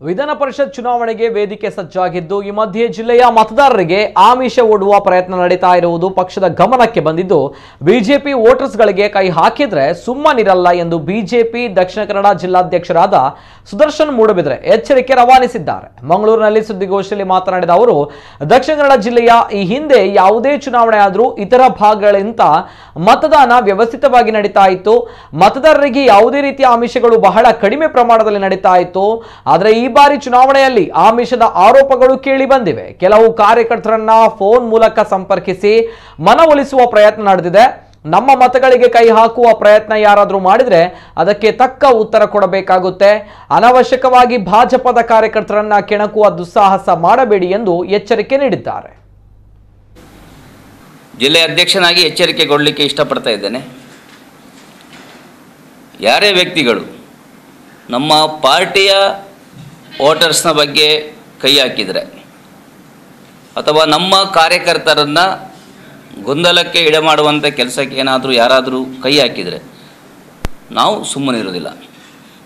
ವಿಧಾನ ಪರಿಷತ್ ಚುನಾವಣೆಗೆ ವೇದಿಕೆ ಸಜ್ಜಾಗಿದ್ದು ಈ ಮಧ್ಯೆ ಜಿಲ್ಲೆಯ ಮತದಾರರಿಗೆ ಆಮಿಷ ಒಡ್ಡುವ ಪ್ರಯತ್ನ ನಡೀತಾ ಇರುವುದು ಪಕ್ಷದ ಗಮನಕ್ಕೆ ಬಂದಿದ್ದು ಬಿಜೆಪಿ ವೋಟರ್ಸ್ಗಳಿಗೆ ಕೈ ಹಾಕಿದ್ರೆ ಸುಮ್ಮನಿರಲ್ಲ ಎಂದು ಬಿಜೆಪಿ ದಕ್ಷಿಣ ಕನ್ನಡ ಜಿಲ್ಲಾಧ್ಯಕ್ಷರಾದ ಸುದರ್ಶನ್ ಮೂಡಬಿದ್ರೆ ಎಚ್ಚರಿಕೆ ರವಾನಿಸಿದ್ದಾರೆ। ಮಂಗಳೂರಿನಲ್ಲಿ ಸುದ್ದಿಗೋಷ್ಠಿಯಲ್ಲಿ ಮಾತನಾಡಿದ ಅವರು ದಕ್ಷಿಣ ಕನ್ನಡ ಜಿಲ್ಲೆಯ ಈ ಹಿಂದೆ ಯಾವುದೇ ಚುನಾವಣೆ ಆದರೂ ಇತರ ಭಾಗಗಳಿಗಿಂತ ಮತದಾನ ವ್ಯವಸ್ಥಿತವಾಗಿ ನಡೀತಾ ಇತ್ತು। ಮತದಾರರಿಗೆ ಯಾವುದೇ ರೀತಿಯ ಆಮಿಷಗಳು ಬಹಳ ಕಡಿಮೆ ಪ್ರಮಾಣದಲ್ಲಿ ನಡೀತಾ ಇತ್ತು। ಆದರೆ ಈ ಬಾರಿ ಚುನಾವಣೆಯಲ್ಲಿ ಆಮಿಷದ ಆರೋಪಗಳು ಕೇಳಿ ಬಂದಿವೆ। ಕೆಲವು ಕಾರ್ಯಕರ್ತರನ್ನ ಫೋನ್ ಮೂಲಕ ಸಂಪರ್ಕಿಸಿ ಮನವೊಲಿಸುವ ಪ್ರಯತ್ನ ನಡೆದಿದೆ। ನಮ್ಮ ಮತಗಳಿಗೆ ಕೈ ಹಾಕುವ ಪ್ರಯತ್ನ ಯಾರಾದರೂ ಮಾಡಿದ್ರೆ ಅದಕ್ಕೆ ತಕ್ಕ ಉತ್ತರ ಕೊಡಬೇಕಾಗುತ್ತೆ। ಅನವಶ್ಯಕವಾಗಿ ಭಾಜಪದ ಕಾರ್ಯಕರ್ತರನ್ನ ಕೆಣಕುವ ದುಸ್ಸಾಹಸ ಮಾಡಬೇಡಿ ಎಂದು ಎಚ್ಚರಿಕೆ ನೀಡಿದ್ದಾರೆ। ಜಿಲ್ಲೆ ಅಧ್ಯಕ್ಷನಾಗಿ ಎಚ್ಚರಿಕೆ ಕೊಡಲಿಕ್ಕೆ ಇಷ್ಟಪಡ್ತಾ ಇದ್ದೇನೆ। ಯಾರೇ ವ್ಯಕ್ತಿಗಳು ನಮ್ಮ ಪಾರ್ಟಿಯ ವೋಟರ್ಸ್ನ ಬಗ್ಗೆ ಕೈ ಹಾಕಿದರೆ ಅಥವಾ ನಮ್ಮ ಕಾರ್ಯಕರ್ತರನ್ನು ಗೊಂದಲಕ್ಕೆ ಈಡುಮಾಡುವಂಥ ಕೆಲಸಕ್ಕೆ ಏನಾದರೂ ಯಾರಾದರೂ ಕೈ ಹಾಕಿದರೆ ನಾವು ಸುಮ್ಮನಿರೋದಿಲ್ಲ।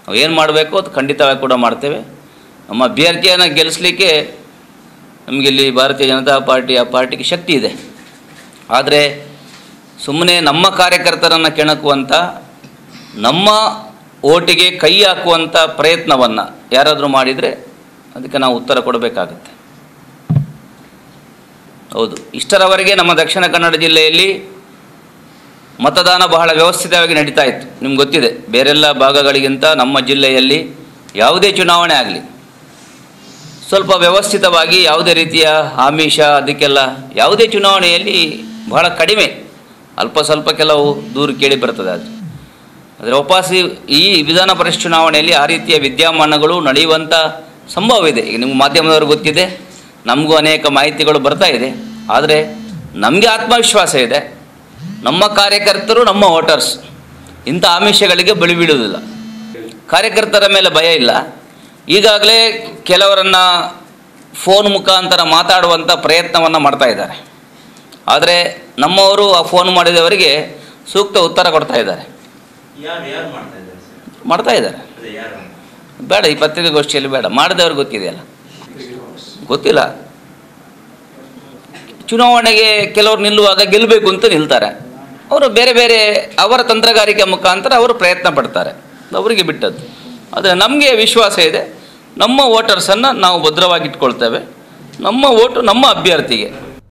ನಾವು ಏನು ಮಾಡಬೇಕು ಅದು ಖಂಡಿತವಾಗಿ ಕೂಡ ಮಾಡ್ತೇವೆ। ನಮ್ಮ ಅಭ್ಯರ್ಥಿಯನ್ನು ಗೆಲ್ಲಿಸಲಿಕ್ಕೆ ನಮಗೆ ಇಲ್ಲಿ ಭಾರತೀಯ ಜನತಾ ಪಾರ್ಟಿಗೆ ಶಕ್ತಿ ಇದೆ। ಆದರೆ ಸುಮ್ಮನೆ ನಮ್ಮ ಕಾರ್ಯಕರ್ತರನ್ನು ಕೆಣಕುವಂಥ ನಮ್ಮ ಓಟಿಗೆ ಕೈ ಹಾಕುವಂಥ ಪ್ರಯತ್ನವನ್ನು ಯಾರಾದರೂ ಮಾಡಿದರೆ ಅದಕ್ಕೆ ನಾವು ಉತ್ತರ ಕೊಡಬೇಕಾಗುತ್ತೆ। ಹೌದು, ಇಷ್ಟರವರೆಗೆ ನಮ್ಮ ದಕ್ಷಿಣ ಕನ್ನಡ ಜಿಲ್ಲೆಯಲ್ಲಿ ಮತದಾನ ಬಹಳ ವ್ಯವಸ್ಥಿತವಾಗಿ ನಡೀತಾ ಇತ್ತು। ನಿಮ್ಗೆ ಗೊತ್ತಿದೆ, ಬೇರೆಲ್ಲ ಭಾಗಗಳಿಗಿಂತ ನಮ್ಮ ಜಿಲ್ಲೆಯಲ್ಲಿ ಯಾವುದೇ ಚುನಾವಣೆ ಆಗಲಿ ಸ್ವಲ್ಪ ವ್ಯವಸ್ಥಿತವಾಗಿ ಯಾವುದೇ ರೀತಿಯ ಆಮಿಷ ಅದಕ್ಕೆಲ್ಲ ಯಾವುದೇ ಚುನಾವಣೆಯಲ್ಲಿ ಬಹಳ ಕಡಿಮೆ, ಅಲ್ಪ ಸ್ವಲ್ಪ ಕೆಲವು ದೂರು ಕೇಳಿ ಬರ್ತದೆ। ಆದರೆ ವಾಪಸ್ ಈ ವಿಧಾನ ಪರಿಷತ್ ಚುನಾವಣೆಯಲ್ಲಿ ಆ ರೀತಿಯ ವಿದ್ಯಮಾನಗಳು ನಡೆಯುವಂಥ ಸಂಭವ ಇದೆ। ಈಗ ನಿಮ್ಮ ಮಾಧ್ಯಮದವ್ರಿಗೆ ಗೊತ್ತಿದೆ, ನಮಗೂ ಅನೇಕ ಮಾಹಿತಿಗಳು ಬರ್ತಾ ಇದೆ। ಆದರೆ ನಮಗೆ ಆತ್ಮವಿಶ್ವಾಸ ಇದೆ, ನಮ್ಮ ಕಾರ್ಯಕರ್ತರು ನಮ್ಮ ವೋಟರ್ಸ್ ಇಂಥ ಆಮಿಷಗಳಿಗೆ ಬಲಿ ಬೀಳುವುದಿಲ್ಲ। ಕಾರ್ಯಕರ್ತರ ಮೇಲೆ ಭಯ ಇಲ್ಲ। ಈಗಾಗಲೇ ಕೆಲವರನ್ನು ಫೋನ್ ಮುಖಾಂತರ ಮಾತಾಡುವಂಥ ಪ್ರಯತ್ನವನ್ನು ಮಾಡ್ತಾ ಇದ್ದಾರೆ। ಆದರೆ ನಮ್ಮವರು ಆ ಫೋನ್ ಮಾಡಿದವರಿಗೆ ಸೂಕ್ತ ಉತ್ತರ ಕೊಡ್ತಾ ಇದ್ದಾರೆ ಮಾಡ್ತಾ ಇದ್ದಾರೆ ಬೇಡ, ಈ ಪತ್ರಿಕಾಗೋಷ್ಠಿಯಲ್ಲಿ ಬೇಡ, ಮಾಡಿದವ್ರಿಗೆ ಗೊತ್ತಿದೆಯಲ್ಲ, ಗೊತ್ತಿಲ್ಲ। ಚುನಾವಣೆಗೆ ಕೆಲವರು ನಿಲ್ಲುವಾಗ ಗೆಲ್ಲಬೇಕು ಅಂತ ನಿಲ್ತಾರೆ, ಅವರು ಬೇರೆ ಬೇರೆ ಅವರ ತಂತ್ರಗಾರಿಕೆ ಮುಖಾಂತರ ಅವರು ಪ್ರಯತ್ನ ಪಡ್ತಾರೆ, ಅವರಿಗೆ ಬಿಟ್ಟದ್ದು। ಆದರೆ ನಮಗೆ ವಿಶ್ವಾಸ ಇದೆ, ನಮ್ಮ ವೋಟರ್ಸನ್ನು ನಾವು ಭದ್ರವಾಗಿ ಇಟ್ಕೊಳ್ತೇವೆ, ನಮ್ಮ ಓಟು ನಮ್ಮ ಅಭ್ಯರ್ಥಿಗೆ।